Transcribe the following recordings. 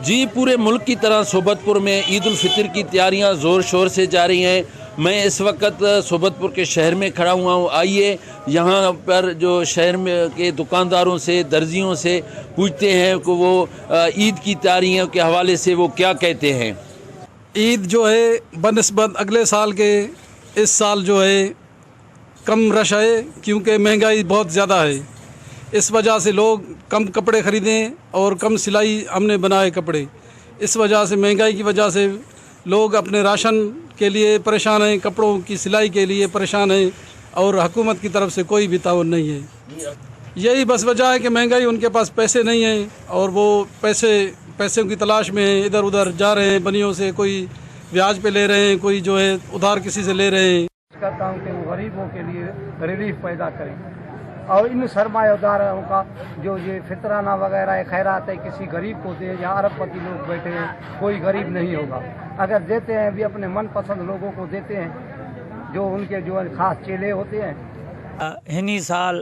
جی پورے ملک کی طرح صحبت پور میں عید الفطر کی تیاریاں زور شور سے جاری ہیں۔ میں اس وقت صحبت پور کے شہر میں کھڑا ہوا ہوں۔ آئیے یہاں پر جو شہر میں کے دکانداروں سے درزیوں سے پوچھتے ہیں کہ وہ عید کی تیاریوں کے حوالے سے وہ کیا کہتے ہیں۔ عید جو ہے بنسبت اگلے سال کے اس سال جو ہے کم رش ہے، کیونکہ مہنگائی بہت زیادہ ہے۔ اس وجہ سے لوگ کم کپڑے خریدیں اور کم سلائی ہم نے بنائے کپڑے۔ اس وجہ سے مہنگائی کی وجہ سے لوگ اپنے راشن کے لیے پریشان ہیں، کپڑوں کی سلائی کے لیے پریشان ہیں، اور حکومت کی طرف سے کوئی بھی تعاون نہیں ہے۔ یہی بس وجہ ہے کہ مہنگائی، ان کے پاس پیسے نہیں ہیں اور وہ پیسوں کی تلاش میں ادھر ادھر جا رہے ہیں بنیوں سے، کوئی بیاج پہ لے رہے ہیں، کوئی جو ہے ادھار کسی سے لے رہے ہیں۔ کرتا ہوں کہ وہ غریبوں کے لیے ریلیف پیدا کریں اور ان سرمایہ داروں کا جو یہ فطرانہ وغیرہ خیرات ہے کسی غریب کو دے۔ یا ارب پتی لوگ بیٹھے ہیں، کوئی غریب نہیں ہوگا۔ اگر دیتے ہیں بھی اپنے من پسند لوگوں کو دیتے ہیں جو ان کے جو خاص چیلے ہوتے ہیں۔ ہنی سال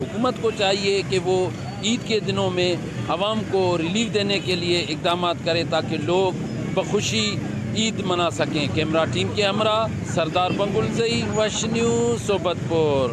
حکومت کو چاہیے کہ وہ عید کے دنوں میں عوام کو ریلیف دینے کے لیے اقدامات کرے تاکہ لوگ بخوشی عید منا سکیں۔ کیمرہ ٹیم کے ہمراہ سردار بنگل زئی، وش نیوز صحبت پور۔